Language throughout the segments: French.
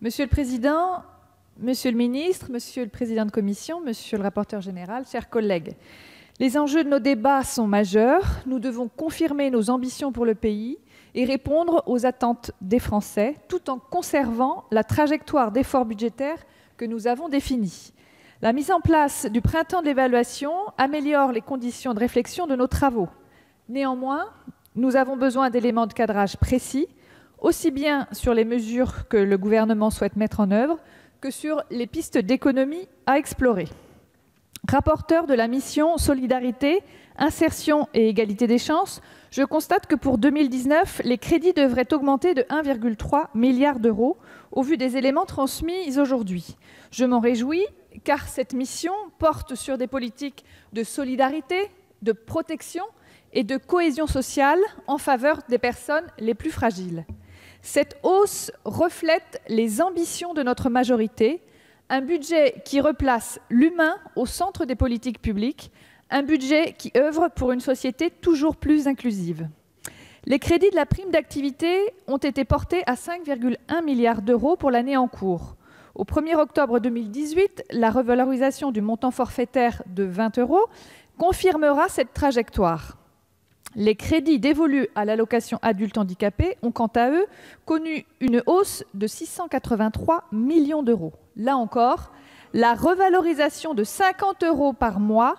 Monsieur le Président, Monsieur le Ministre, Monsieur le Président de Commission, Monsieur le Rapporteur général, chers collègues, les enjeux de nos débats sont majeurs. Nous devons confirmer nos ambitions pour le pays et répondre aux attentes des Français, tout en conservant la trajectoire d'efforts budgétaires que nous avons définie. La mise en place du printemps de l'évaluation améliore les conditions de réflexion de nos travaux. Néanmoins, nous avons besoin d'éléments de cadrage précis, aussi bien sur les mesures que le gouvernement souhaite mettre en œuvre que sur les pistes d'économie à explorer. Rapporteur de la mission Solidarité, Insertion et Égalité des chances, je constate que pour 2019, les crédits devraient augmenter de 1,3 milliard d'euros au vu des éléments transmis aujourd'hui. Je m'en réjouis car cette mission porte sur des politiques de solidarité, de protection et de cohésion sociale en faveur des personnes les plus fragiles. Cette hausse reflète les ambitions de notre majorité, un budget qui replace l'humain au centre des politiques publiques, un budget qui œuvre pour une société toujours plus inclusive. Les crédits de la prime d'activité ont été portés à 5,1 milliards d'euros pour l'année en cours. Au 1er octobre 2018, la revalorisation du montant forfaitaire de 20 € confirmera cette trajectoire. Les crédits dévolus à l'allocation adulte handicapé ont quant à eux connu une hausse de 683 millions d'euros. Là encore, la revalorisation de 50 € par mois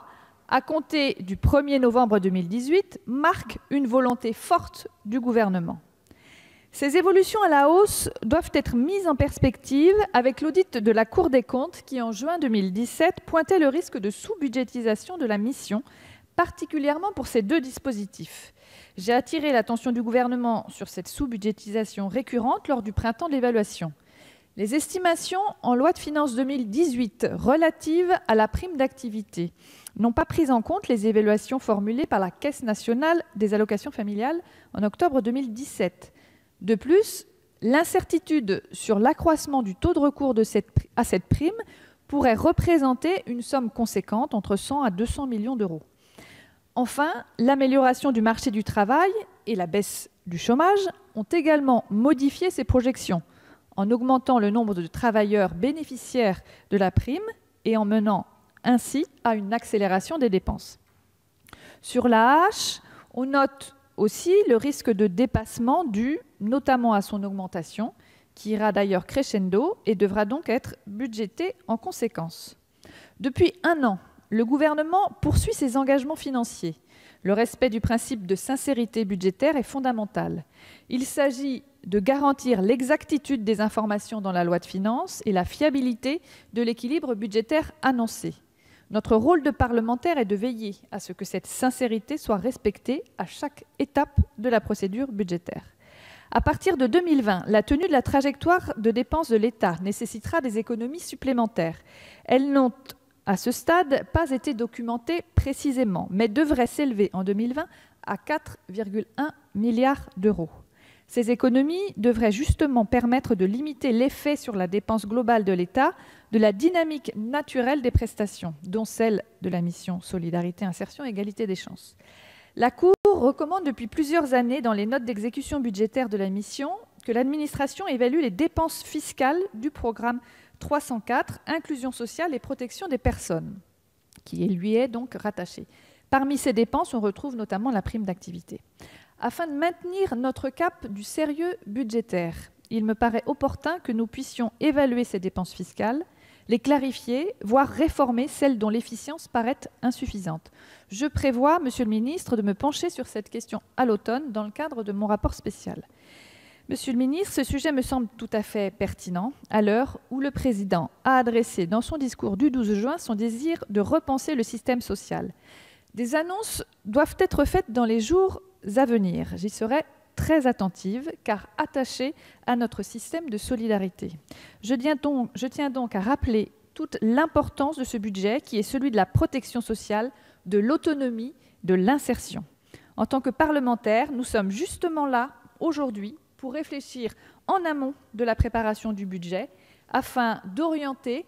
à compter du 1er novembre 2018 marque une volonté forte du gouvernement. Ces évolutions à la hausse doivent être mises en perspective avec l'audit de la Cour des comptes qui, en juin 2017, pointait le risque de sous-budgétisation de la mission, particulièrement pour ces deux dispositifs. J'ai attiré l'attention du gouvernement sur cette sous-budgétisation récurrente lors du printemps de l'évaluation. Les estimations en loi de finances 2018 relatives à la prime d'activité n'ont pas pris en compte les évaluations formulées par la Caisse nationale des allocations familiales en octobre 2017. De plus, l'incertitude sur l'accroissement du taux de recours à cette prime pourrait représenter une somme conséquente, entre 100 à 200 millions d'euros. Enfin, l'amélioration du marché du travail et la baisse du chômage ont également modifié ces projections, en augmentant le nombre de travailleurs bénéficiaires de la prime et en menant ainsi à une accélération des dépenses. Sur l'AAH, on note aussi le risque de dépassement dû notamment à son augmentation, qui ira d'ailleurs crescendo et devra donc être budgété en conséquence. Depuis un an, le gouvernement poursuit ses engagements financiers. Le respect du principe de sincérité budgétaire est fondamental. Il s'agit de garantir l'exactitude des informations dans la loi de finances et la fiabilité de l'équilibre budgétaire annoncé. Notre rôle de parlementaire est de veiller à ce que cette sincérité soit respectée à chaque étape de la procédure budgétaire. À partir de 2020, la tenue de la trajectoire de dépenses de l'État nécessitera des économies supplémentaires. Elles n'ont à ce stade pas été documentées précisément, mais devraient s'élever en 2020 à 4,1 milliards d'euros. Ces économies devraient justement permettre de limiter l'effet sur la dépense globale de l'État de la dynamique naturelle des prestations, dont celle de la mission Solidarité, Insertion et Égalité des chances. La Cour recommande depuis plusieurs années dans les notes d'exécution budgétaire de la mission que l'administration évalue les dépenses fiscales du programme 304, Inclusion sociale et protection des personnes, qui lui est donc rattaché. Parmi ces dépenses, on retrouve notamment la prime d'activité. Afin de maintenir notre cap du sérieux budgétaire, il me paraît opportun que nous puissions évaluer ces dépenses fiscales, les clarifier, voire réformer celles dont l'efficience paraît insuffisante. Je prévois, Monsieur le Ministre, de me pencher sur cette question à l'automne dans le cadre de mon rapport spécial. Monsieur le Ministre, ce sujet me semble tout à fait pertinent à l'heure où le Président a adressé dans son discours du 12 juin son désir de repenser le système social. Des annonces doivent être faites dans les jours à venir. J'y serai très attentive car attachée à notre système de solidarité. Je tiens donc à rappeler toute l'importance de ce budget qui est celui de la protection sociale, de l'autonomie, de l'insertion. En tant que parlementaires, nous sommes justement là aujourd'hui pour réfléchir en amont de la préparation du budget afin d'orienter,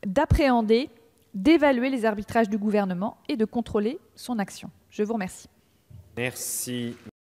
d'appréhender, d'évaluer les arbitrages du gouvernement et de contrôler son action. Je vous remercie. Merci.